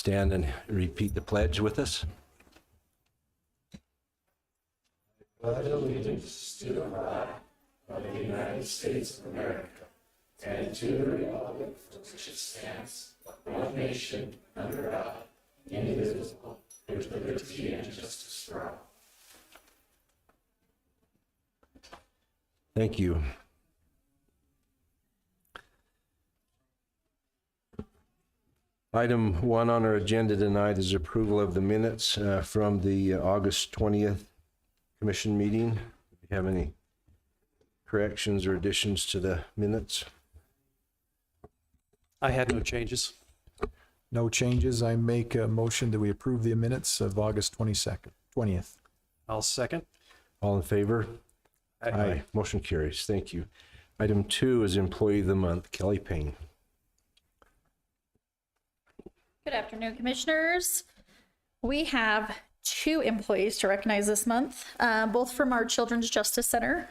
stand and repeat the pledge with us. Pledge allegiance to the flag of the United States of America and to the republic for which it stands, one nation, under God, indivisible, with liberty and justice for all. Thank you. Item 1 on our agenda tonight is approval of the minutes from the August 20th commission meeting. Do you have any corrections or additions to the minutes? I had no changes. No changes. I make a motion that we approve the minutes of August 20th. I'll second. All in favor? Aye. Motion carries. Thank you. Item 2 is Employee of the Month, Kellie Payne. Good afternoon, commissioners. We have 2 employees to recognize this month, both from our Children's Justice Center.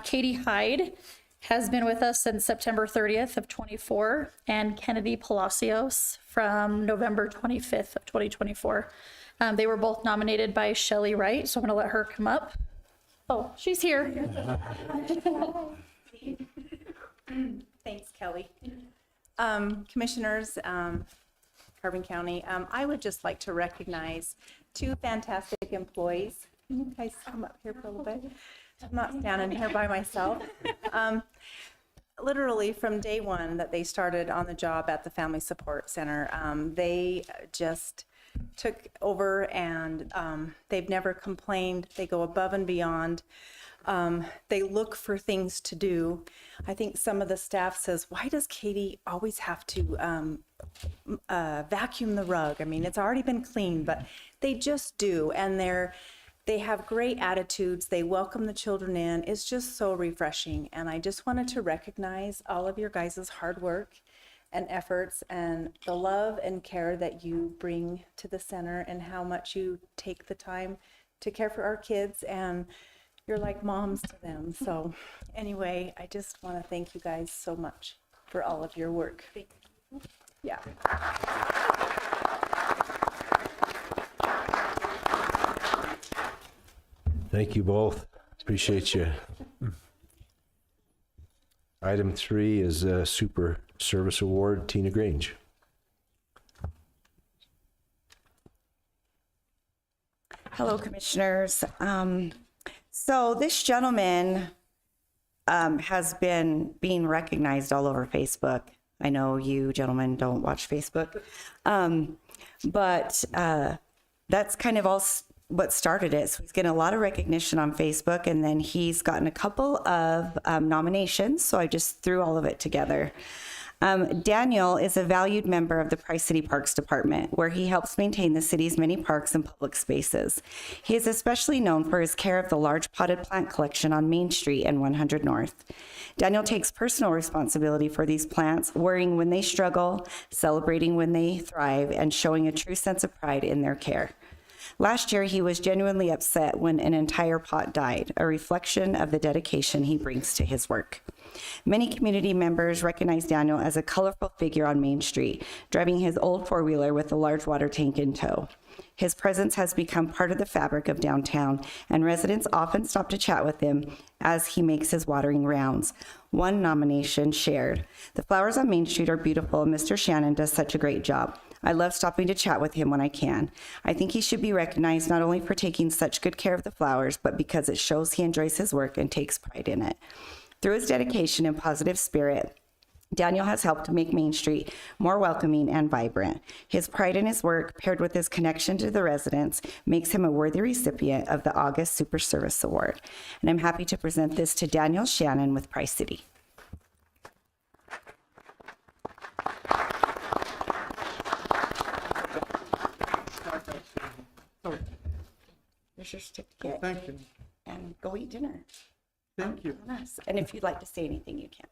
Katie Hyde has been with us since September 30th of 24, and Kennedy Palacios from November 25th of 2024. They were both nominated by Shelly Wright, so I'm going to let her come up. Oh, she's here. Thanks, Kelly. Commissioners, Carbon County, I would just like to recognize 2 fantastic employees. Can you guys come up here for a little bit? I'm not standing here by myself. Literally from day one that they started on the job at the Family Support Center, they just took over, and they've never complained. They go above and beyond. They look for things to do. I think some of the staff says, why does Katie always have to vacuum the rug? I mean, it's already been cleaned, but they just do. And they have great attitudes. They welcome the children in. It's just so refreshing. And I just wanted to recognize all of your guys' hard work and efforts and the love and care that you bring to the center, and how much you take the time to care for our kids, and you're like moms to them. So anyway, I just want to thank you guys so much for all of your work. Yeah. Thank you both. Appreciate you. Item 3 is Super Service Award, Tina Grange. Hello, commissioners. So this gentleman has been being recognized all over Facebook. I know you gentlemen don't watch Facebook, but that's kind of all what started it. So he's getting a lot of recognition on Facebook, and then he's gotten a couple of nominations. So I just threw all of it together. Daniel is a valued member of the Price City Parks Department, where he helps maintain the city's many parks and public spaces. He is especially known for his care of the large potted plant collection on Main Street and 100 North. Daniel takes personal responsibility for these plants, worrying when they struggle, celebrating when they thrive, and showing a true sense of pride in their care. Last year, he was genuinely upset when an entire pot died, a reflection of the dedication he brings to his work. Many community members recognize Daniel as a colorful figure on Main Street, driving his old four-wheeler with a large water tank in tow. His presence has become part of the fabric of downtown, and residents often stop to chat with him as he makes his watering rounds. One nomination shared: "The flowers on Main Street are beautiful, and Mr. Shannon does such a great job. I love stopping to chat with him when I can. I think he should be recognized not only for taking such good care of the flowers, but because it shows he enjoys his work and takes pride in it." Through his dedication and positive spirit, Daniel has helped to make Main Street more welcoming and vibrant. His pride in his work, paired with his connection to the residents, makes him a worthy recipient of the August Super Service Award. And I'm happy to present this to Daniel Shannon with Price City. Here's your certificate. Thank you. And go eat dinner. Thank you. On us. And if you'd like to say anything, you can.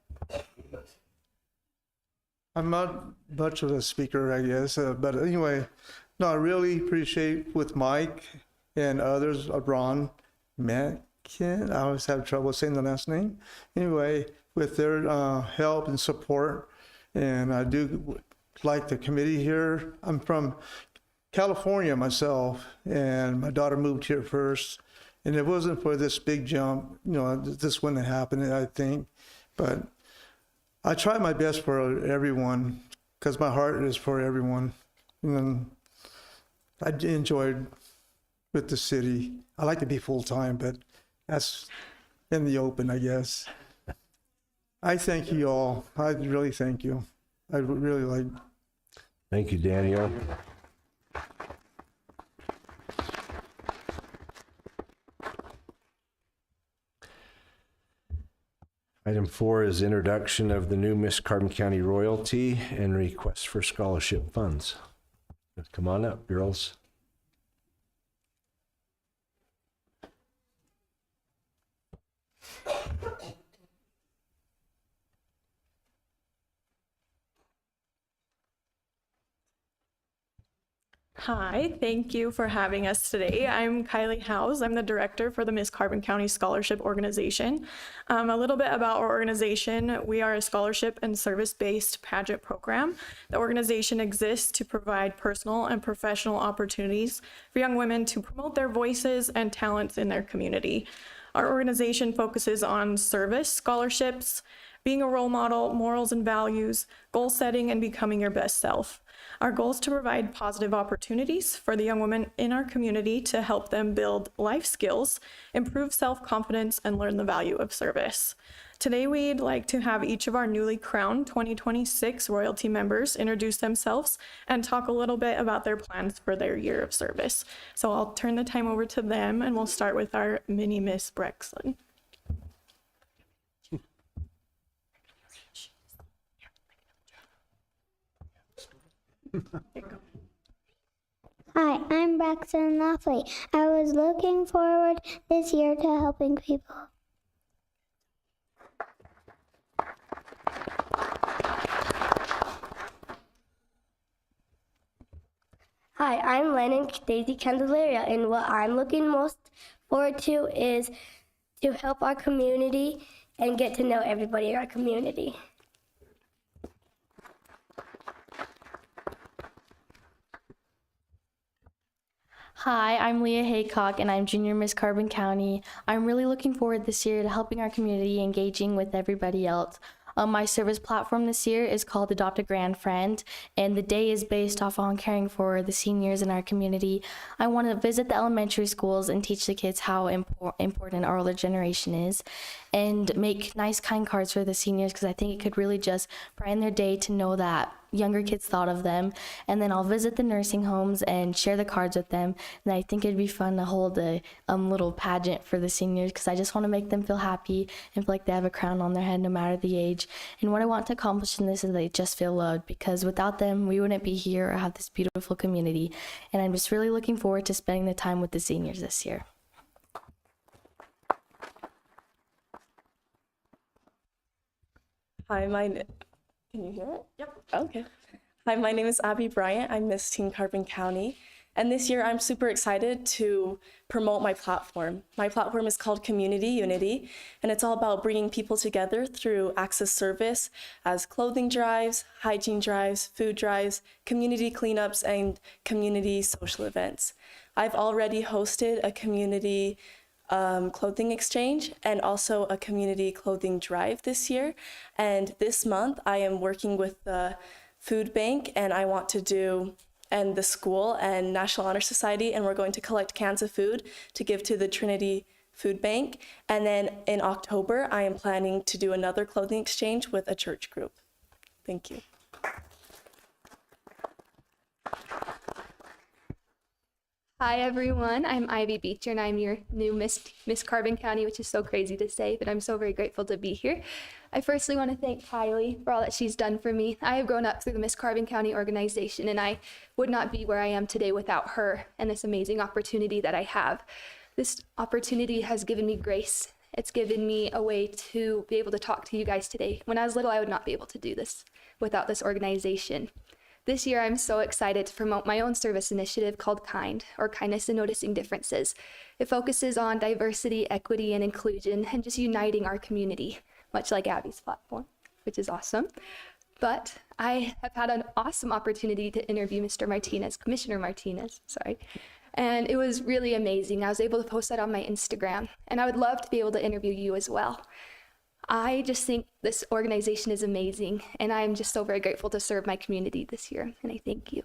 I'm not much of a speaker, I guess, but anyway, no, I really appreciate with Mike and others, Ron, Metkin, I always have trouble saying the last name. Anyway, with their help and support, and I do like the committee here. I'm from California myself, and my daughter moved here first. And it wasn't for this big jump, this wouldn't have happened, I think. But I try my best for everyone because my heart is for everyone. And I enjoyed with the city. I like to be full-time, but that's in the open, I guess. I thank you all. I really thank you. I would really like. Thank you, Daniel. Item 4 is introduction of the new Miss Carbon County royalty and request for scholarship funds. Come on up, girls. Hi, thank you for having us today. I'm Kylie Howes. I'm the director for the Miss Carbon County Scholarship Organization. A little bit about our organization. We are a scholarship and service-based pageant program. The organization exists to provide personal and professional opportunities for young women to promote their voices and talents in their community. Our organization focuses on service, scholarships, being a role model, morals and values, goal setting, and becoming your best self. Our goal is to provide positive opportunities for the young women in our community to help them build life skills, improve self-confidence, and learn the value of service. Today, we'd like to have each of our newly crowned 2026 royalty members introduce themselves and talk a little bit about their plans for their year of service. So I'll turn the time over to them, and we'll start with our mini Miss Brexlin. Hi, I'm Braxton Laughley. I was looking forward this year to helping people. Hi, I'm Lennon Daisy Candelaria, and what I'm looking most forward to is to help our community and get to know everybody in our community. Hi, I'm Leah Haycock, and I'm Junior Miss Carbon County. I'm really looking forward this year to helping our community, engaging with everybody else. My service platform this year is called Adopt a Grand Friend, and the day is based off on caring for the seniors in our community. I want to visit the elementary schools and teach the kids how important our older generation is, and make nice, kind cards for the seniors, because I think it could really just brighten their day to know that younger kids thought of them. And then I'll visit the nursing homes and share the cards with them. And I think it'd be fun to hold a little pageant for the seniors, because I just want to make them feel happy and feel like they have a crown on their head no matter the age. And what I want to accomplish in this is they just feel loved, because without them, we wouldn't be here or have this beautiful community. And I'm just really looking forward to spending the time with the seniors this year. Hi, can you hear it? Yep. Okay. Hi, my name is Abby Bryant. I'm Miss Teen Carbon County. And this year I'm super excited to promote my platform. My platform is called Community Unity, and it's all about bringing people together through access service as clothing drives, hygiene drives, food drives, community cleanups, and community social events. I've already hosted a community clothing exchange and also a community clothing drive this year. And this month I am working with the food bank, and I want to do, and the school and National Honor Society, and we're going to collect cans of food to give to the Trinity Food Bank. And then in October, I am planning to do another clothing exchange with a church group. Thank you. Hi everyone, I'm Ivy Beecher, and I'm your new Miss Carbon County, which is so crazy to say, but I'm so very grateful to be here. I firstly want to thank Kylie for all that she's done for me. I have grown up through the Miss Carbon County organization, and I would not be where I am today without her and this amazing opportunity that I have. This opportunity has given me grace. It's given me a way to be able to talk to you guys today. When I was little, I would not be able to do this without this organization. This year, I'm so excited to promote my own service initiative called KIND, or Kindness and Noticing Differences. It focuses on diversity, equity, and inclusion, and just uniting our community, much like Abby's platform, which is awesome. But I have had an awesome opportunity to interview Commissioner Martinez, sorry. And it was really amazing. I was able to post that on my Instagram, and I would love to be able to interview you as well. I just think this organization is amazing, and I'm just so very grateful to serve my community this year, and I thank you.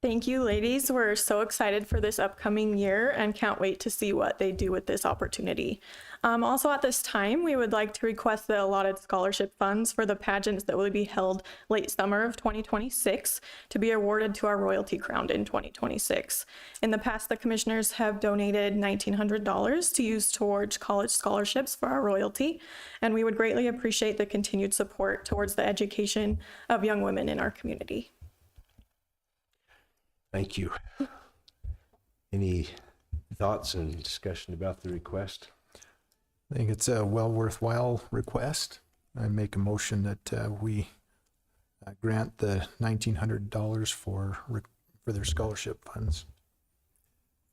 Thank you, ladies. We're so excited for this upcoming year and can't wait to see what they do with this opportunity. Also at this time, we would like to request the allotted scholarship funds for the pageants that will be held late summer of 2026 to be awarded to our royalty crown in 2026. In the past, the commissioners have donated $1,900 to use towards college scholarships for our royalty, and we would greatly appreciate the continued support towards the education of young women in our community. Thank you. Any thoughts and discussion about the request? I think it's a well worthwhile request. I make a motion that we grant the $1,900 for their scholarship funds.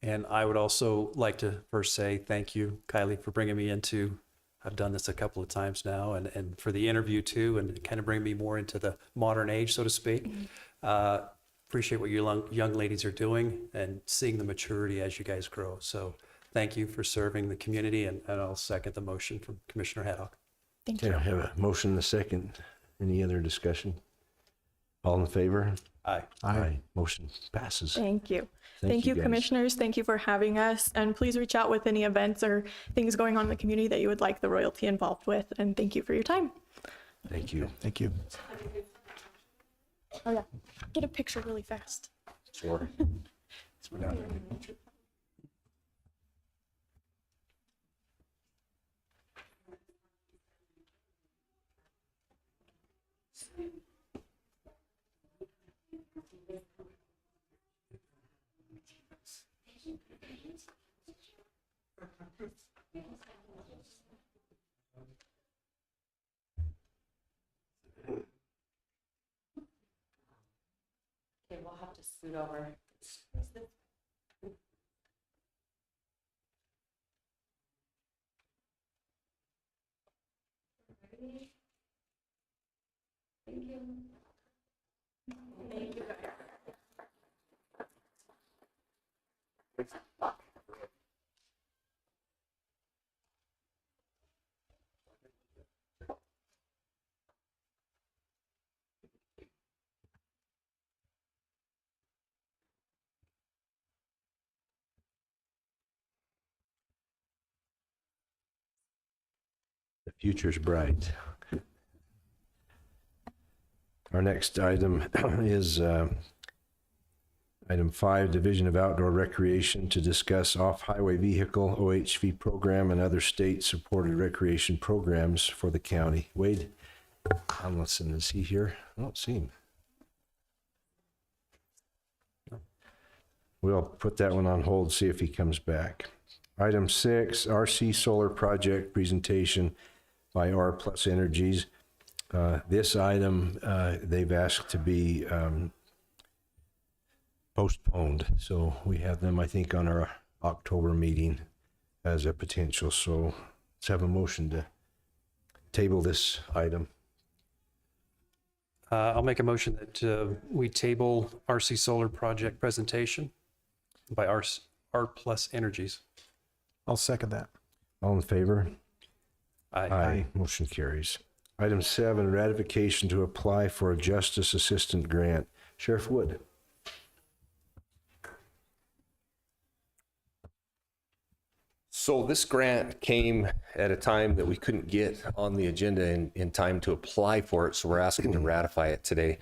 And I would also like to first say thank you, Kylie, for bringing me into, I've done this a couple of times now, and for the interview too, and kind of bring me more into the modern age, so to speak. Appreciate what you young ladies are doing and seeing the maturity as you guys grow. So thank you for serving the community, and I'll second the motion from Commissioner Haddock. Thank Okay, you. I have a motion and a second. Any other discussion? All in favor? Aye. Aye. Motion passes. Thank you. Thank you, guys. commissioners. Thank you for having us. And please reach out with any events or things going on in the community that you would like the royalty involved with. And thank you for your time. Thank you. Thank you. Oh yeah, get a picture really fast. Sure. Okay, we'll have to scoot over. The future's bright. Our next item is item 5, Division of Outdoor Recreation, to discuss off-highway vehicle OHV program and other state-supported recreation programs for the county. Wade Allinson, is he here? I don't see him. We'll put that one on hold, see if he comes back. Item 6, RC Solar Project presentation by rPlus Energies. This item, they've asked to be postponed. So we have them, I think, on our October meeting as a potential. So let's have a motion to table this item. I'll make a motion that we table RC Solar Project presentation by rPlus Energies. I'll second that. All in favor? Aye. Motion carries. Item 7, ratification to apply for a Justice Assistant Grant. Sheriff Wood. So this grant came at a time that we couldn't get on the agenda in time to apply for it, so we're asking to ratify it today.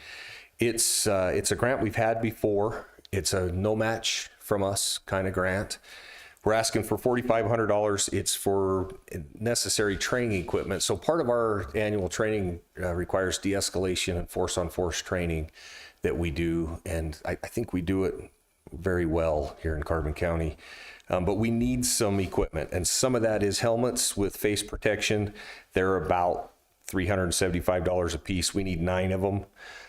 It's a grant we've had before. It's a no match from us kind of grant. We're asking for $4,500. It's for necessary training equipment. So part of our annual training requires de-escalation and force-on-force training that we do, and I think we do it very well here in Carbon County. But we need some equipment, and some of that is helmets with face protection. They're about $375 a piece. We need 9 of them.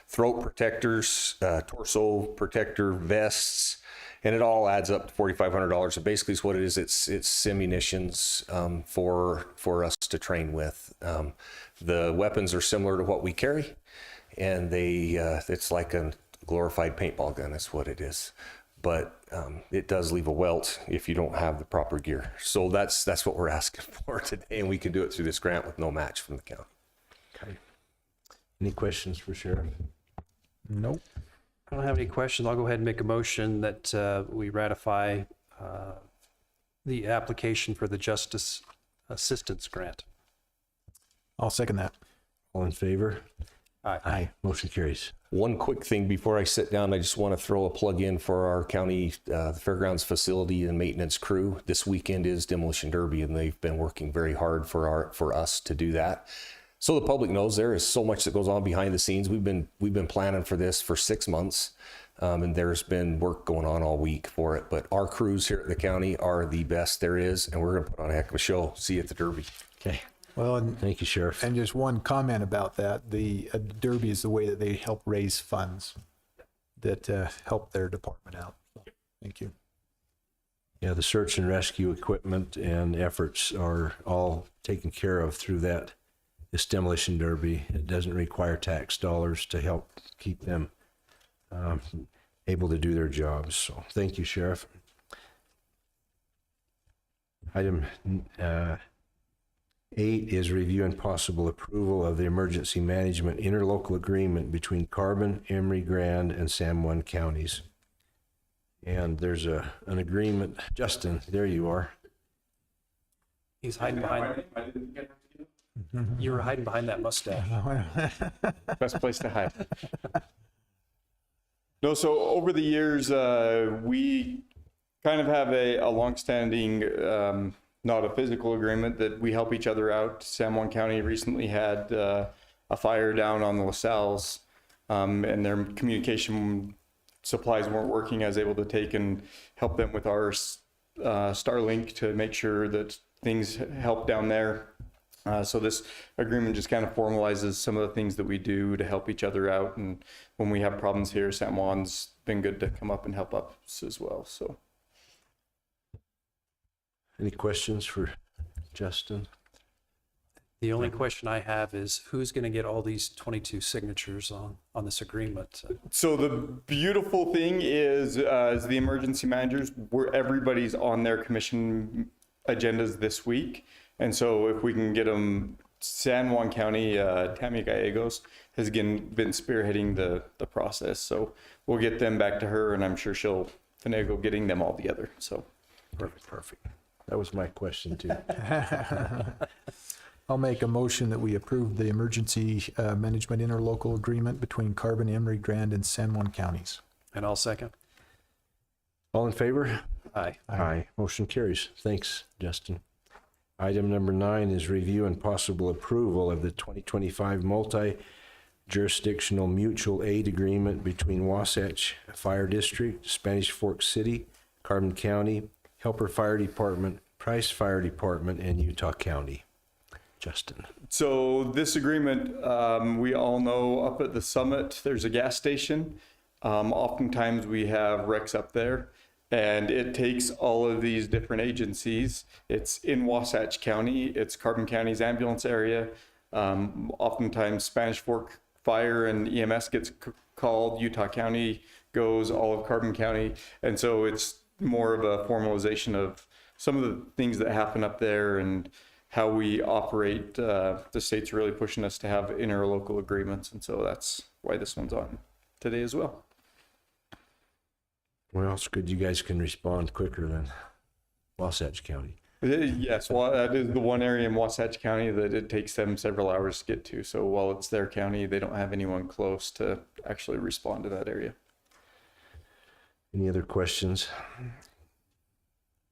Throat protectors, torso protector vests, and it all adds up to $4,500. So basically, is what it is. It's ammunitions for us to train with. The weapons are similar to what we carry, and it's like a glorified paintball gun. That's what it is. But it does leave a welt if you don't have the proper gear. So that's what we're asking for today, and we can do it through this grant with no match from the county. Okay. Any questions for Sheriff? Nope. I don't have any questions. I'll go ahead and make a motion that we ratify the application for the Justice Assistance Grant. I'll second that. All in favor? Aye. Aye. Motion carries. One quick thing before I sit down, I just want to throw a plug in for our county fairgrounds facility and maintenance crew. This weekend is Demolition Derby, and they've been working very hard for us to do that. So the public knows there is so much that goes on behind the scenes. We've been planning for this for 6 months, and there's been work going on all week for it. But our crews here at the county are the best there is, and we're going to put on a heck of a show. See you at the Derby. Okay. Well, and Thank you, Sheriff. And just one comment about that, the Derby is the way that they help raise funds that help their department out. Thank you. Yeah, the search and rescue equipment and efforts are all taken care of through this demolition derby. It doesn't require tax dollars to help keep them able to do their jobs. So thank you, Sheriff. Item 8 is review and possible approval of the emergency management interlocal agreement between Carbon, Emery, Grand, and San Juan Counties. And there's an agreement. Justin, there you are. He's hiding behind. You were hiding behind that mustache. Best place to hide. No, so over the years, we kind of have a longstanding, not a physical agreement, that we help each other out. San Juan County recently had a fire down on the LaSalle's, and their communication supplies weren't working. I was able to take and help them with our Starlink to make sure that things help down there. So this agreement just kind of formalizes some of the things that we do to help each other out. And when we have problems here, San Juan's been good to come up and help us as well. So. Any questions for Justin? The only question I have is who's going to get all these 22 signatures on this agreement? So the beautiful thing is, as the emergency managers, everybody's on their commission agendas this week. And so if we can get them, San Juan County, Tammy Gallegos has again been spearheading the process. So we'll get them back to her, and I'm sure she'll finagle getting them all together. So Perfect. That was my question too. I'll make a motion that we approve the emergency management interlocal agreement between Carbon, Emery, Grand, and San Juan counties. And I'll second. All in favor? Aye. Aye. Motion carries. Thanks, Justin. Item number 9 is review and possible approval of the 2025 multi-jurisdictional mutual aid agreement between Wasatch Fire District, Spanish Fork City, Carbon County, Helper Fire Department, Price Fire Department, and Utah County. Justin. So this agreement, we all know up at the summit, there's a gas station. Oftentimes we have wrecks up there, and it takes all of these different agencies. It's in Wasatch County, it's Carbon County's ambulance area. Oftentimes Spanish Fork Fire and EMS gets called, Utah County goes, all of Carbon County. And so it's more of a formalization of some of the things that happen up there and how we operate. The state's really pushing us to have interlocal agreements, and so that's why this one's on today as well. Well, it's good you guys can respond quicker than Wasatch County. Yes, well, that is the one area in Wasatch County that it takes them several hours to get to. So while it's their county, they don't have anyone close to actually respond to that area. Any other questions?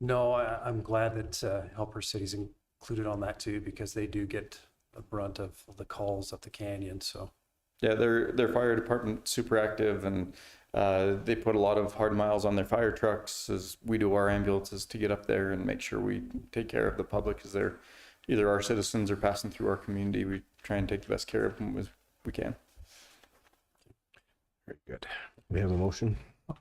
No, I'm glad that Helper City's included on that too, because they do get the brunt of the calls up the canyon. So yeah, their fire department super active, and they put a lot of hard miles on their fire trucks, as we do our ambulances, to get up there and make sure we take care of the public, as they're either our citizens or passing through our community. We try and take the best care of them as we can. Very good. We have a motion.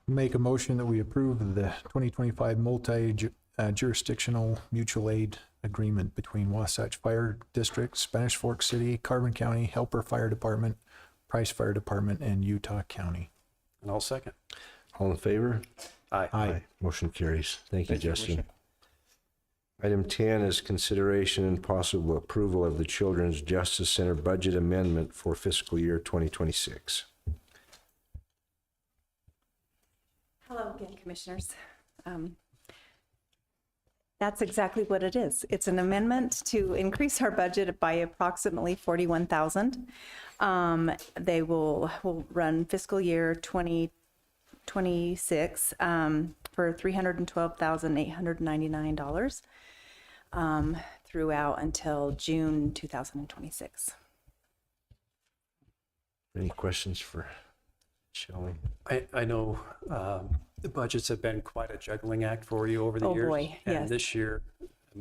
Make a motion that we approve the 2025 multi-jurisdictional mutual aid agreement between Wasatch Fire District, Spanish Fork City, Carbon County, Helper Fire Department, Price Fire Department, and Utah County. And I'll second. All in favor? Aye. Motion carries. Thank you, Thank you, Justin. Item 10 is consideration and possible approval of the Children's Justice Center budget amendment for fiscal year 2026. Hello again, Commissioners. That's exactly what it is. It's an amendment to increase our budget by approximately $41,000. They will run fiscal year 2026 for $312,899 throughout until June 2026. Any questions for Shelley? I know the budgets have been quite a juggling act for you over the Oh, years. boy, And yes. this year,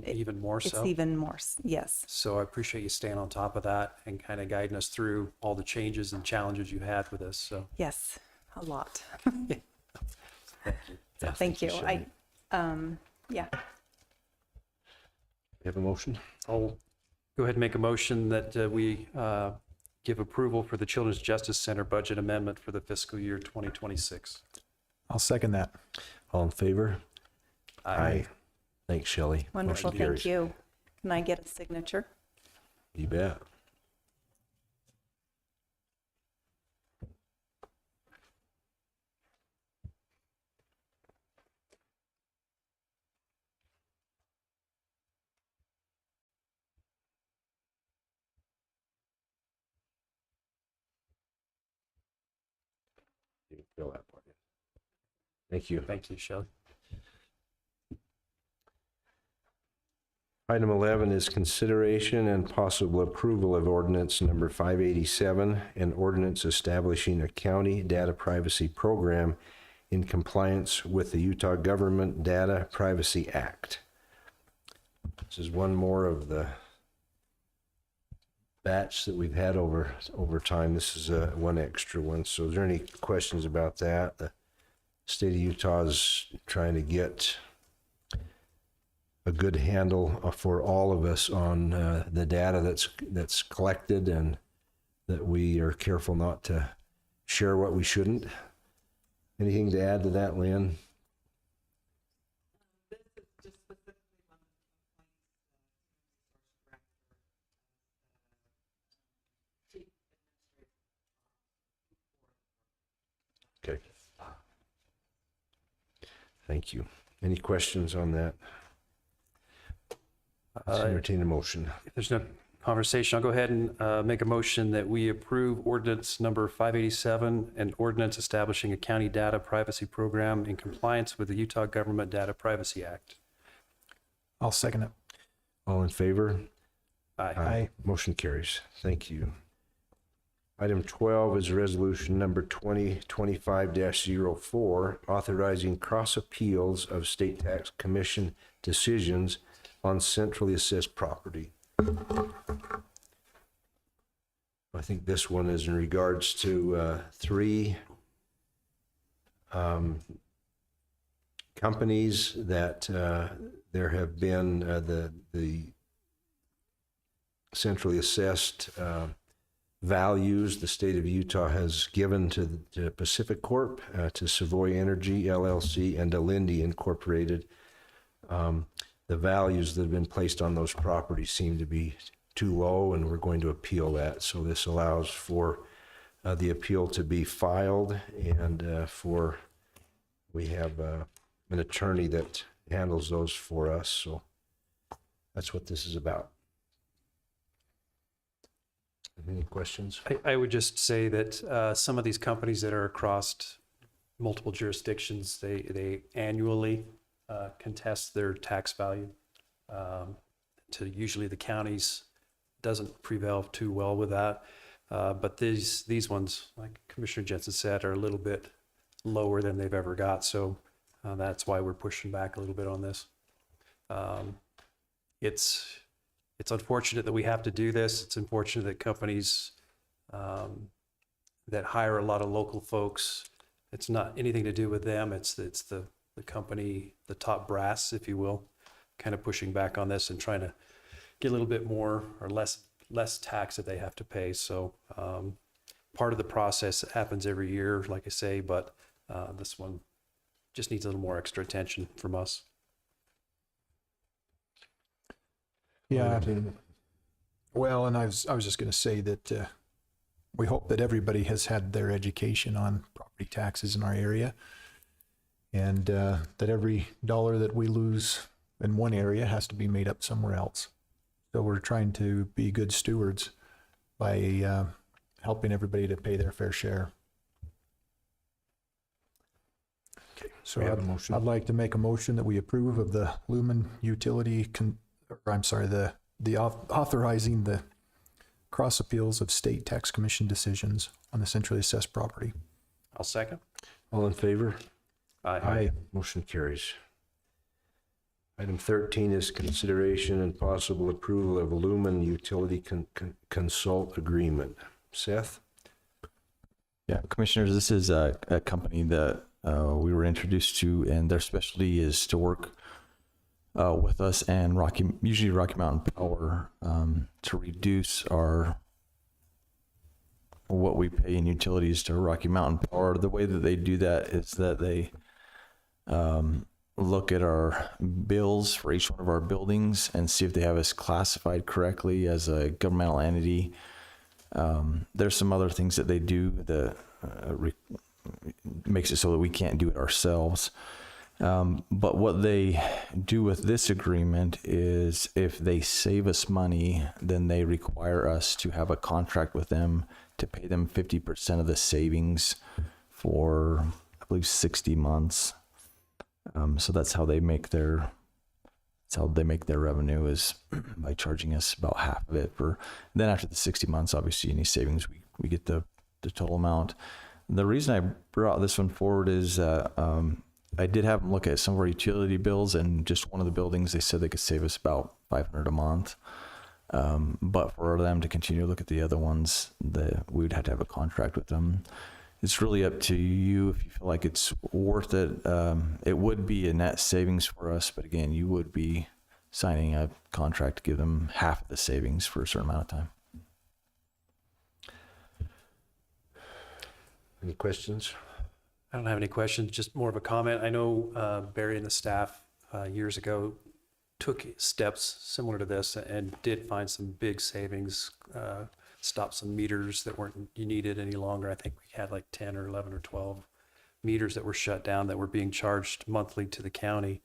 even more so. It's even more, yes. So I appreciate you staying on top of that and kind of guiding us through all the changes and challenges you had with this. So Yes, a lot. thank you. So thank you. Shelley. Yeah. You have a motion? I'll go ahead and make a motion that we give approval for the Children's Justice Center budget amendment for the fiscal year 2026. I'll second that. All in favor? Thanks, Shelley. Wonderful, Motion thank carries. you. Can I get a signature? You bet. You can fill that part in. Thank you. Thank you, Shelley. Item 11 is consideration and possible approval of ordinance number 587, an ordinance establishing a county data privacy program in compliance with the Utah Government Data Privacy Act. This is one more of the batch that we've had over time. This is one extra one. So is there any questions about that? The state of Utah is trying to get a good handle for all of us on the data that's collected, and that we are careful not to share what we shouldn't. Anything to add to that, Lynn? Okay. Thank you. Any questions on that? Let's entertain a motion. If there's no conversation, I'll go ahead and make a motion that we approve ordinance number 587, an ordinance establishing a county data privacy program in compliance with the Utah Government Data Privacy Act. I'll second it. All in favor? Aye. Motion carries. Thank you. Item 12 is resolution number 2025-04, authorizing cross appeals of state tax commission decisions on centrally assessed property. I think this one is in regards to three companies that there have been the centrally assessed values the state of Utah has given to the Pacific Corp, to Savoy Energy LLC, and to Lindy Incorporated. The values that have been placed on those properties seem to be too low, and we're going to appeal that. So this allows for the appeal to be filed, and we have an attorney that handles those for us. So that's what this is about. Any questions? I would just say that some of these companies that are across multiple jurisdictions, they annually contest their tax value. To usually the counties doesn't prevail too well with that. But these ones, like Commissioner Jensen said, are a little bit lower than they've ever got. So that's why we're pushing back a little bit on this. It's unfortunate that we have to do this. It's unfortunate that companies that hire a lot of local folks it's not anything to do with them. It's the company, the top brass, if you will, kind of pushing back on this and trying to get a little bit more or less tax that they have to pay. So part of the process happens every year, like I say, but this one just needs a little more extra attention from us. Yeah. Well, and I was just going to say that we hope that everybody has had their education on property taxes in our area, and that every dollar that we lose in one area has to be made up somewhere else. So we're trying to be good stewards by helping everybody to pay their fair share. So We have a motion. I'd like to make a motion that we approve of the Lumen Utility, authorizing the cross appeals of state tax commission decisions on the centrally assessed property. I'll second. All in favor? Aye. Motion carries. Item 13 is consideration and possible approval of Lumen Utility Consult Agreement. Seth? Yeah, Commissioners, this is a company that we were introduced to, and their specialty is to work with us and usually Rocky Mountain Power to reduce what we pay in utilities to Rocky Mountain Power. The way that they do that is that they look at our bills for each one of our buildings and see if they have us classified correctly as a governmental entity. There's some other things that they do that makes it so that we can't do it ourselves. But what they do with this agreement is if they save us money, then they require us to have a contract with them to pay them 50% of the savings for, I believe, 60 months. So that's how they make their revenue, is by charging us about half of it. Then after the 60 months, obviously any savings, we get the total amount. The reason I brought this one forward is I did have them look at some of our utility bills, and just one of the buildings, they said they could save us about $500 a month. But for them to continue to look at the other ones, we would have to have a contract with them. It's really up to you if you feel like it's worth it. It would be a net savings for us, but again, you would be signing a contract to give them half of the savings for a certain amount of time. Any questions? I don't have any questions, just more of a comment. I know Barry and the staff years ago took steps similar to this and did find some big savings, stopped some meters that weren't needed any longer. I think we had like 10 or 11 or 12 meters that were shut down that were being charged monthly to the county.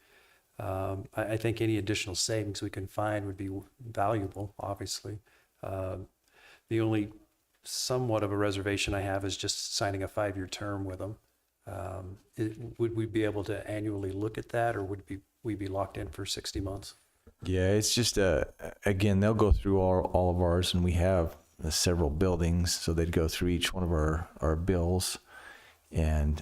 I think any additional savings we can find would be valuable, obviously. The only somewhat of a reservation I have is just signing a 5-year term with them. Would we be able to annually look at that, or would we be locked in for 60 months? Yeah, it's just, again, they'll go through all of ours, and we have several buildings, so they'd go through each one of our bills and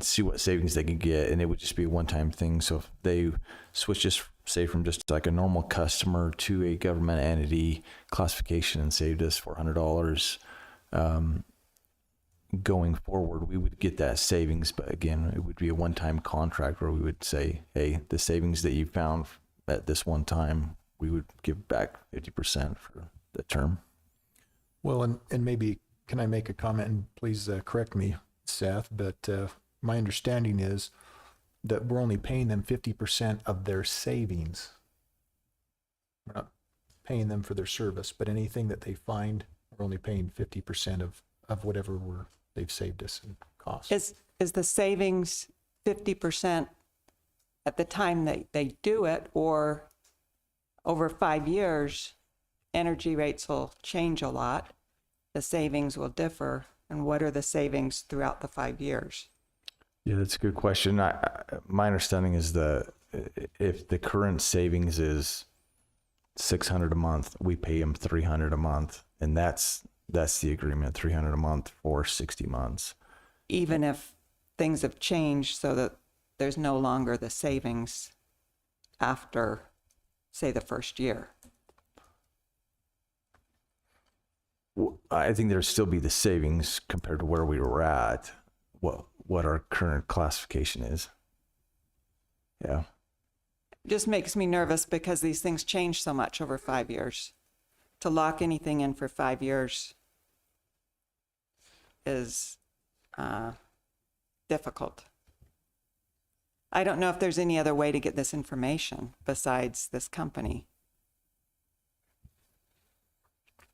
see what savings they can get, and it would just be a one-time thing. So if they switch us, say, from just like a normal customer to a government entity classification and saved us $400, going forward, we would get that savings. But again, it would be a one-time contract where we would say, hey, the savings that you found at this one time, we would give back 50% for the term. Well, and maybe, can I make a comment, and please correct me, Seth, but my understanding is that we're only paying them 50% of their savings. We're not paying them for their service, but anything that they find, we're only paying 50% of whatever they've saved us in costs. Is the savings 50% at the time they do it, or over 5 years, energy rates will change a lot, the savings will differ, and what are the savings throughout the 5 years? Yeah, that's a good question. My understanding is if the current savings is $600 a month, we pay them $300 a month, and that's the agreement, $300 a month for 60 months. Even if things have changed so that there's no longer the savings after, say, the first year. I think there'd still be the savings compared to where we were at, what our current classification is. Yeah. Just makes me nervous because these things change so much over 5 years. To lock anything in for 5 years is difficult. I don't know if there's any other way to get this information besides this company.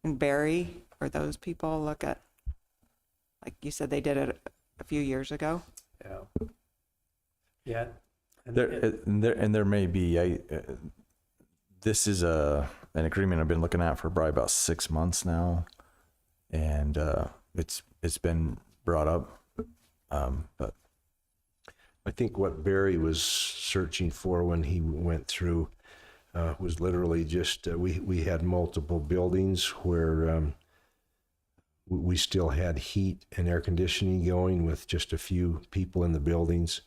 And Barry, or those people look at, like you said, they did it a few years ago. Yeah. Yeah. There may be, this is an agreement I've been looking at for probably about 6 months now. And it's been brought up. But I think what Barry was searching for when he went through was literally just, we had multiple buildings where we still had heat and air conditioning going with just a few people in the buildings.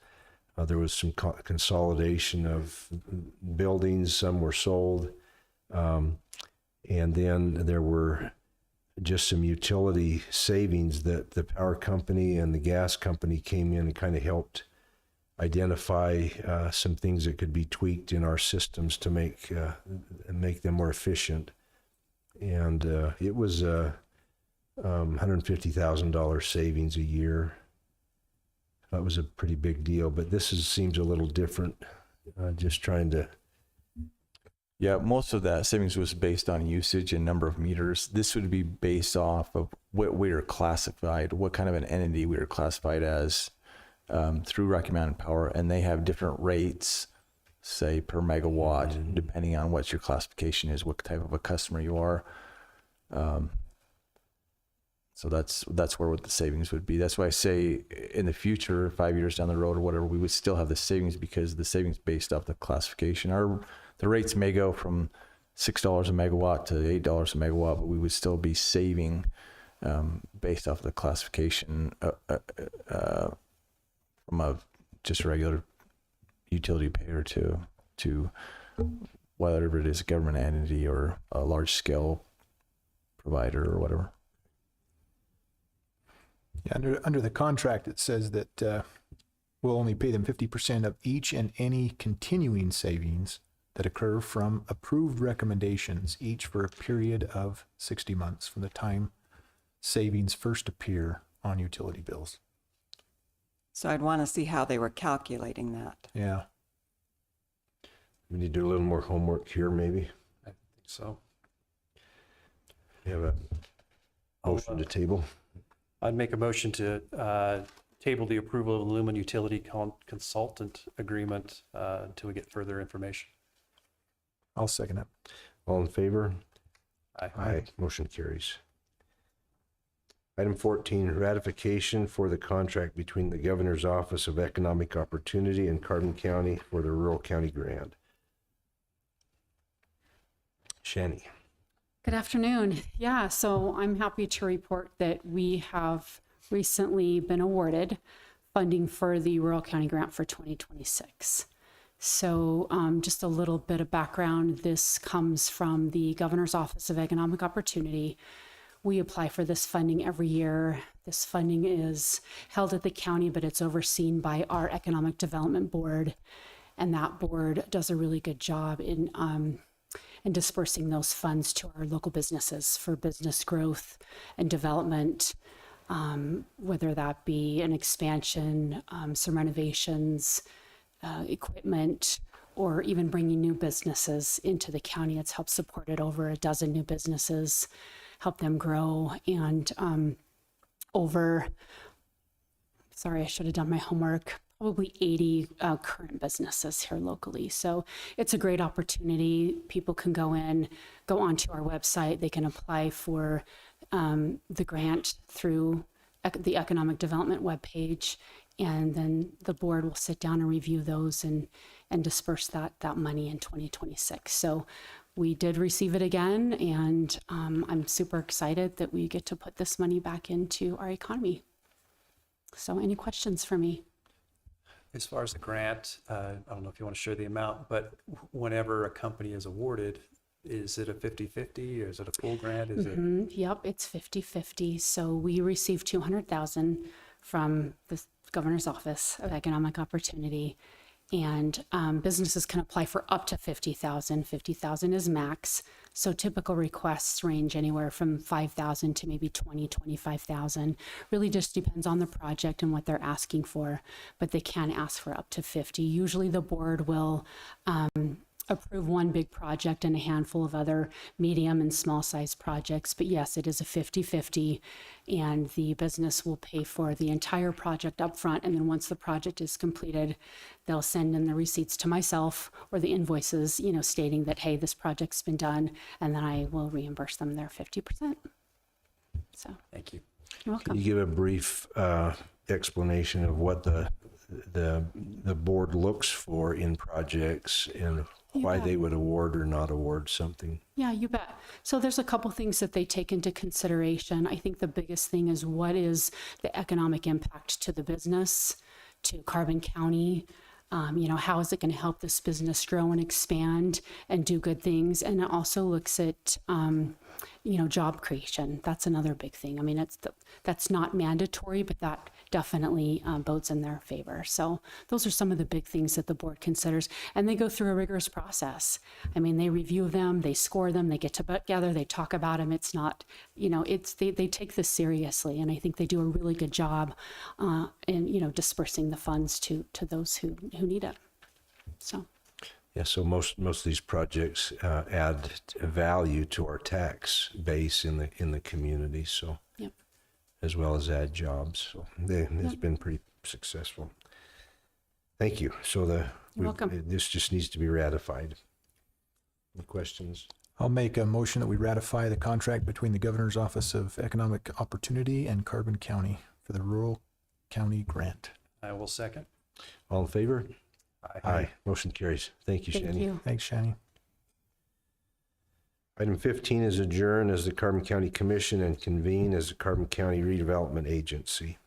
There was some consolidation of buildings, some were sold. And then there were just some utility savings that the power company and the gas company came in and kind of helped identify some things that could be tweaked in our systems to make them more efficient. And it was $150,000 savings a year. That was a pretty big deal, but seems a little different. Just trying to. yeah, most of that savings was based on usage and number of meters. This would be based off of what we are classified, what kind of an entity we are classified as through Rocky Mountain Power, and they have different rates, say per megawatt, depending on what your classification is, what type of a customer you are. So that's where what the savings would be. That's why I say in the future, 5 years down the road or whatever, we would still have the savings because the savings based off the classification. The rates may go from $6 a megawatt to $8 a megawatt, but we would still be saving based off the classification from just a regular utility payer to whatever it is, a government entity or a large scale provider or whatever. Yeah, under the contract, it says that we'll only pay them 50% of each and any continuing savings that occur from approved recommendations, each for a period of 60 months from the time savings first appear on utility bills. So I'd want to see how they were calculating that. Yeah. We need to do a little more homework here, maybe. I think so. We have a motion to table. I'd make a motion to table the approval of the Lumen Utility Consultant Agreement until we get further information. I'll second it. All in favor? Aye. Aye. Motion carries. Item 14, ratification for the contract between the Governor's Office of Economic Opportunity and Carbon County for the Rural County Grant. Shani. Good afternoon. Yeah, so I'm happy to report that we have recently been awarded funding for the Rural County Grant for 2026. So just a little bit of background. This comes from the Governor's Office of Economic Opportunity. We apply for this funding every year. This funding is held at the county, but it's overseen by our Economic Development Board. And that board does a really good job in dispersing those funds to our local businesses for business growth and development, whether that be an expansion, some renovations, equipment, or even bringing new businesses into the county. It's helped supported over a dozen new businesses, help them grow, and I should have done my homework, probably 80 current businesses here locally. So it's a great opportunity. People can go onto our website. They can apply for the grant through the Economic Development webpage, and then the board will sit down and review those and disperse that money in 2026. So we did receive it again, and I'm super excited that we get to put this money back into our economy. So any questions for me? As far as the grant, I don't know if you want to share the amount, but whenever a company is awarded, is it a 50-50 or is it a full grant? Is it? Yep, it's 50-50. So we received $200,000 from Governor's Office of Economic Opportunity. And businesses can apply for up to 50,000. 50,000 is max. So typical requests range anywhere from 5,000 to maybe 20, 25,000. Really just depends on the project and what they're asking for, but they can ask for up to 50. Usually the board will approve one big project and a handful of other medium and small size projects. But yes, it is a 50-50, and the business will pay for the entire project up front. And then once the project is completed, they'll send in the receipts to myself or the invoices, you know, stating that, hey, this project's been done, and then I will reimburse them their 50%. So Thank you. you're Can welcome. you give a brief explanation of what the board looks for in projects and why they would award or not award something? Yeah, you bet. So there's a couple things that they take into consideration. I think the biggest thing is what is the economic impact to the business, to Carbon County? You know, how is it going to help this business grow and expand and do good things? And it also looks at, you know, job creation. That's another big thing. I mean, that's not mandatory, but that definitely bodes in their favor. So those are some of the big things that the board considers. And they go through a rigorous process. I mean, they review them, they score them, they get together, they talk about them. It's not, you know, they take this seriously. And I think they do a really good job in, you know, dispersing the funds to those who need it. So. Yeah, so most of these projects add value to our tax base in the community. So, yep. As well as add jobs. So it's been pretty successful. Thank you. So You're welcome. This just needs to be ratified. Any questions? I'll make a motion that we ratify the contract between the Governor's Office of Economic Opportunity and Carbon County for the Rural County Grant. I will second. All in favor? Aye. Motion carries. Thank you, Thank Shani. you. Thanks, Shani. Item 15 is adjourn as the Carbon County Commission and convene as the Carbon County Redevelopment Agency.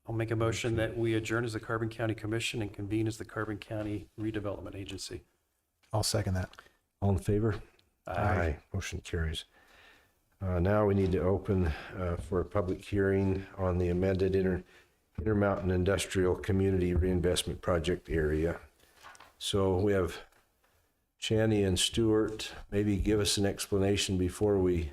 I'll make a motion that we adjourn as the Carbon County Commission and convene as the Carbon County Redevelopment Agency. I'll second that. All in favor? Aye. Motion carries. Now we need to open for a public hearing on the amended Intermountain Industrial Community Reinvestment Project area. So we have Shani and Stewart. Maybe give us an explanation before we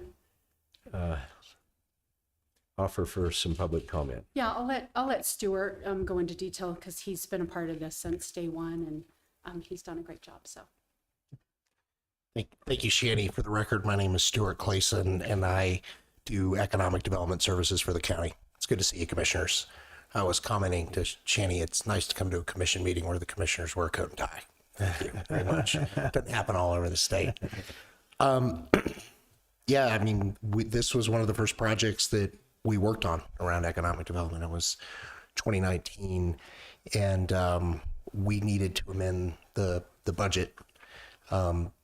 offer for some public comment. Yeah, I'll let Stuart go into detail because he's been a part of this since day one, and he's done a great job. So. Thank you, Shani. For the record, my name is Stuart Clayson, and I do economic development services for the county. It's good to see you, commissioners. I was commenting to Shani, it's nice to come to a commission meeting where the commissioners wear a coat and tie. Thank you very much. Doesn't happen all over the state. Yeah, I mean, this was one of the first projects that we worked on around economic development. It was 2019, and we needed to amend the budget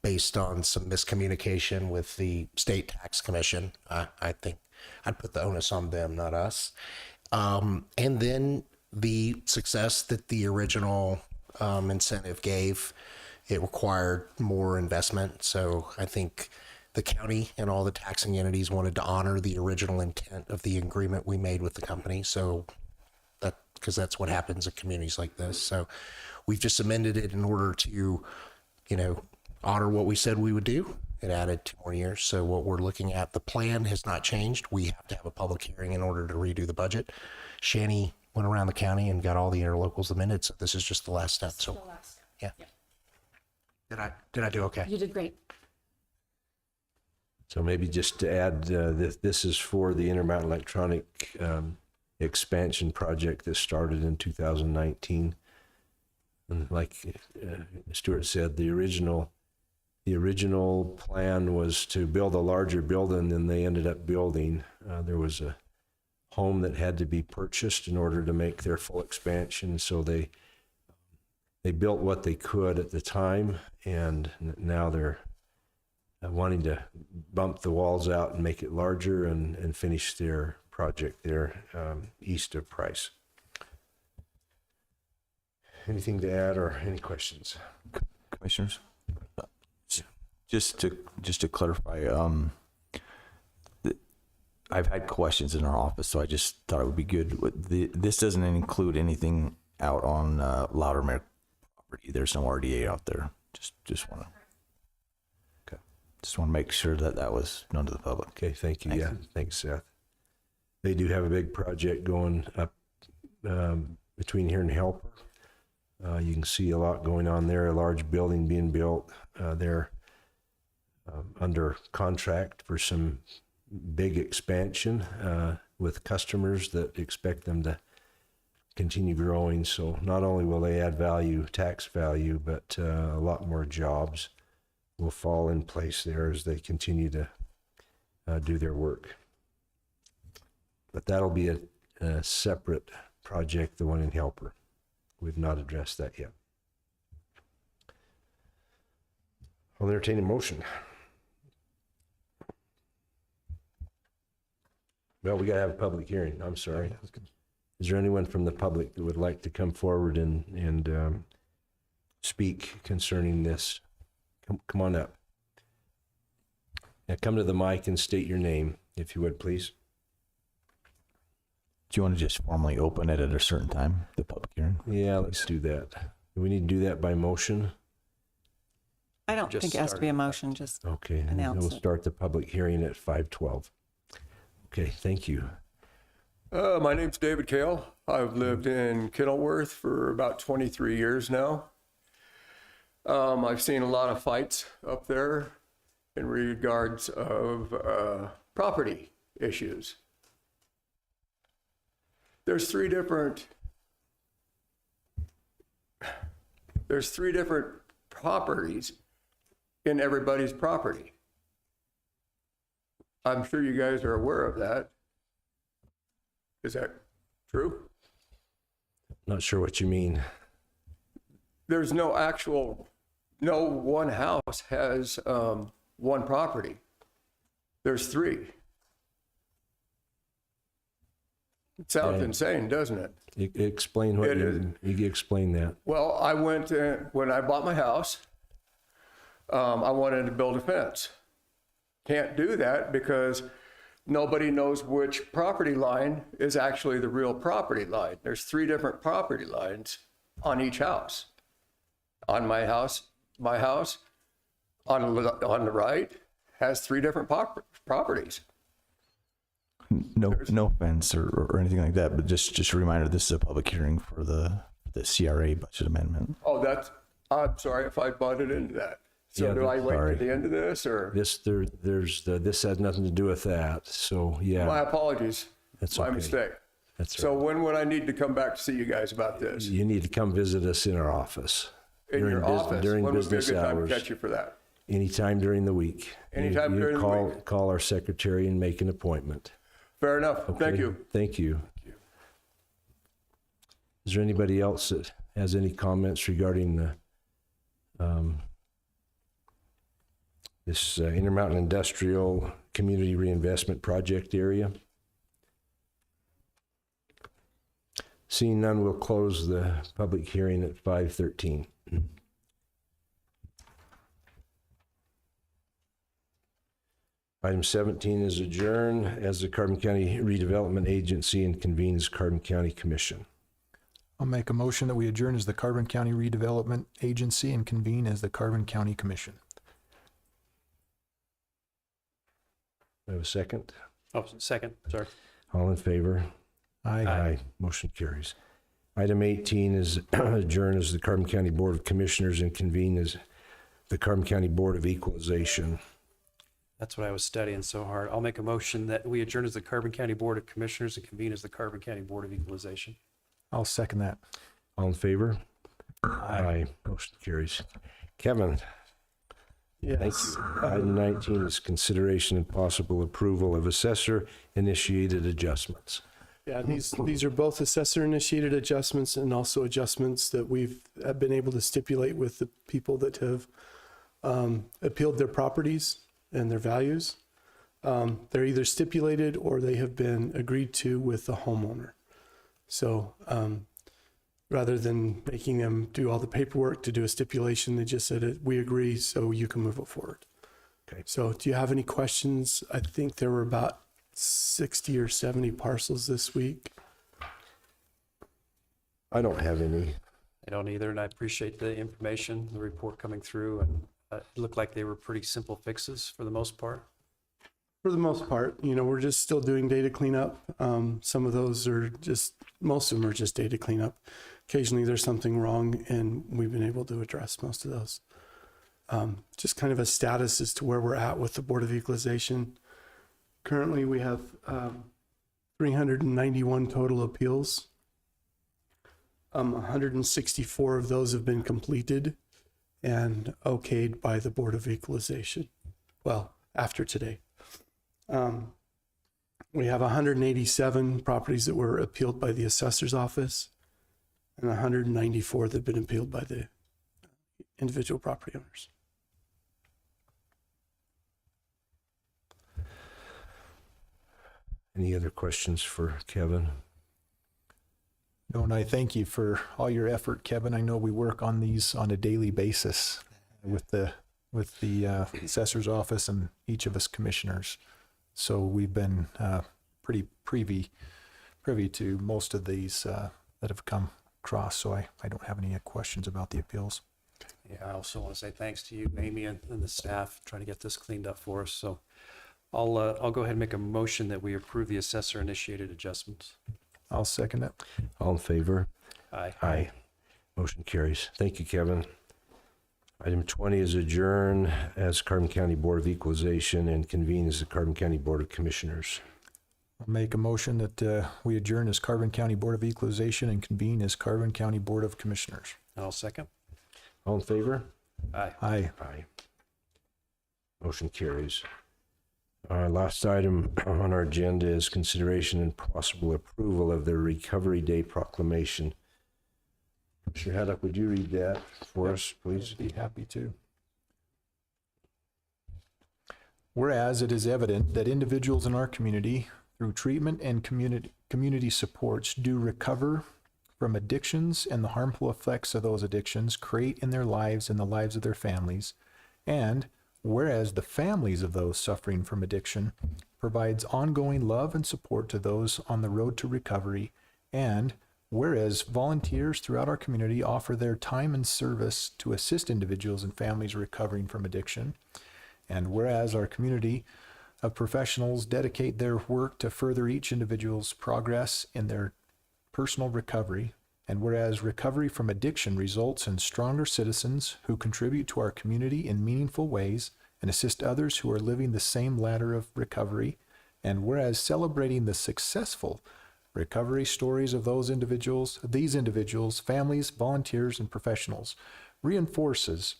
based on some miscommunication with the state tax commission. I think I'd put the onus on them, not us. And then the success that the original incentive gave, it required more investment. So I think the county and all the taxing entities wanted to honor the original intent of the agreement we made with the company. So because that's what happens in communities like this. So we've just amended it in order to, honor what we said we would do. It added 2 more years. So what we're looking at, the plan has not changed. We have to have a public hearing in order to redo the budget. Shani went around the county and got all the interlocals amended. So this is just the last step. So yeah. Did I do okay? You did great. So maybe just to add, this is for the Intermountain Electronic expansion project that started in 2019. And like Stuart said, the original plan was to build a larger building than they ended up building. There was a home that had to be purchased in order to make their full expansion. So they built what they could at the time, and now they're wanting to bump the walls out and make it larger and finish their project there east of Price. Anything to add or any questions? Commissioners? Just to clarify, I've had questions in our office, so I just thought it would be good. This doesn't include anything out on Loudermere property. There's no RDA out there. Just want to make sure that was known to the public. Okay, thank you. Yeah, thanks, Seth. They do have a big project going up between here and Helper. You can see a lot going on there, a large building being built. They're under contract for some big expansion with customers that expect them to continue growing. So not only will they add value, tax value, but a lot more jobs will fall in place there as they continue to do their work. But that'll be a separate project, the one in Helper. We've not addressed that yet. I'll entertain a motion. Well, we gotta have a public hearing. I'm sorry. Is there anyone from the public that would like to come forward and speak concerning this? Come on up. Now come to the mic and state your name, if you would, please. Do you want to just formally open it at a certain time, the public hearing? Yeah, let's do that. Do we need to do that by motion? I don't think it has to be a motion, just Okay, and announce we'll it. start the public hearing at 5:12. Okay, thank you. My name's David Kale. I've lived in Kenilworth for about 23 years now. I've seen a lot of fights up there in regards of property issues. There's three different properties in everybody's property. I'm sure you guys are aware of that. Is that true? Not sure what you mean. There's no one house has one property. There's three. It sounds insane, doesn't it? Explain what you explain that. Well, I went when I bought my house, I wanted to build a fence. Can't do that because nobody knows which property line is actually the real property line. There's three different property lines on each house. On my house on the right has three different properties. No offense or anything like that, but just a reminder, this is a public hearing for the CRA budget amendment. Oh, I'm sorry if I butted into that. So Yeah, do I wait sorry. to the end of this or? This has nothing to do with that. So yeah. My apologies. That's my okay. mistake. That's So when would I need to come back to see you guys about this? You need to come visit us in our office. In your office? During When would be a business good time hours. to catch you for that? Anytime during the week. Anytime during the week. Call our secretary and make an appointment. Fair enough. Okay? Thank you. Thank you. Is there anybody else that has any comments regarding the this Intermountain Industrial Community Reinvestment Project area? Seeing none, we'll close the public hearing at 5:13. Item 17 is adjourn as the Carbon County Redevelopment Agency and convenes Carbon County Commission. I'll make a motion that we adjourn as the Carbon County Redevelopment Agency and convene as the Carbon County Commission. Do I have a second? Oh, second, sorry. All in favor? Aye. Motion carries. Item 18 is adjourn as the Carbon County Board of Commissioners and convene as the Carbon County Board of Equalization. That's what I was studying so hard. I'll make a motion that we adjourn as the Carbon County Board of Commissioners and convene as the Carbon County Board of Equalization. I'll second that. All in favor? Aye. Motion carries. Kevin? Yes. Thank you. Item 19 is consideration and possible approval of assessor-initiated adjustments. Yeah, these are both assessor-initiated adjustments and also adjustments that we've been able to stipulate with the people that have appealed their properties and their values. They're either stipulated or they have been agreed to with the homeowner. So rather than making them do all the paperwork to do a stipulation, they just said, we agree, so you can move it forward. Okay. So do you have any questions? I think there were about 60 or 70 parcels this week. I don't have any. I don't either, and I appreciate the information, the report coming through, and it looked like they were pretty simple fixes for the most part. For the most part, we're just still doing data cleanup. Some of those are most of them are just data cleanup. Occasionally there's something wrong, and we've been able to address most of those. Just kind of a status as to where we're at with the Board of Equalization. Currently, we have 391 total appeals. 164 of those have been completed and okayed by the Board of Equalization. Well, after today. We have 187 properties that were appealed by the assessor's office and 194 that have been appealed by the individual property owners. Any other questions for Kevin? No, and I thank you for all your effort, Kevin. I know we work on these on a daily basis with the assessor's office and each of us commissioners. So we've been pretty privy to most of these that have come across. So I don't have any questions about the appeals. Yeah, I also want to say thanks to you, Amy, and the staff trying to get this cleaned up for us. So I'll go ahead and make a motion that we approve the assessor-initiated adjustments. I'll second it. All in favor? Aye. Aye. Motion carries. Thank you, Kevin. Item 20 is adjourn as Carbon County Board of Equalization and convene as the Carbon County Board of Commissioners. I'll make a motion that we adjourn as Carbon County Board of Equalization and convene as Carbon County Board of Commissioners. I'll second. All in favor? Aye. Aye. Aye. Motion carries. Our last item on our agenda is consideration and possible approval of the Recovery Day proclamation. Mr. Haddock, would you read that for us, please? Be happy to. Whereas it is evident that individuals in our community, through treatment and community supports, do recover from addictions and the harmful effects of those addictions create in their lives and the lives of their families, and whereas the families of those suffering from addiction provides ongoing love and support to those on the road to recovery, and whereas volunteers throughout our community offer their time and service to assist individuals and families recovering from addiction, and whereas our community of professionals dedicate their work to further each individual's progress in their personal recovery, and whereas recovery from addiction results in stronger citizens who contribute to our community in meaningful ways and assist others who are living the same ladder of recovery, and whereas celebrating the successful recovery stories of these individuals, families, volunteers, and professionals reinforces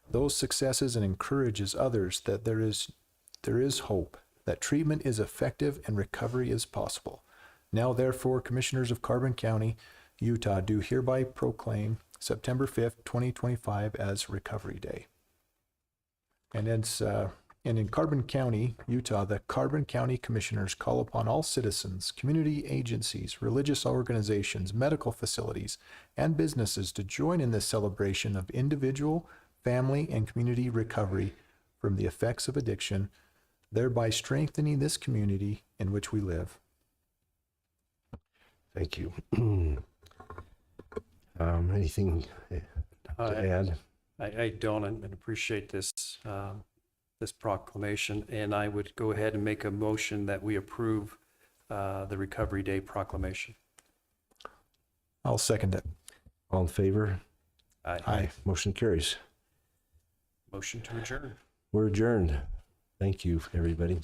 those successes and encourages others that there is hope, that treatment is effective and recovery is possible. Now, therefore, Commissioners of Carbon County, Utah, do hereby proclaim September 5th, 2025 as Recovery Day. And in Carbon County, Utah, the Carbon County Commissioners call upon all citizens, community agencies, religious organizations, medical facilities, and businesses to join in this celebration of individual, family, and community recovery from the effects of addiction, thereby strengthening this community in which we live. Thank you. Anything to add? I don't, and appreciate this this proclamation, and I would go ahead and make a motion that we approve the Recovery Day proclamation. I'll second it. All in favor? Aye. Aye. Motion carries. Motion to adjourn. We're adjourned. Thank you, everybody.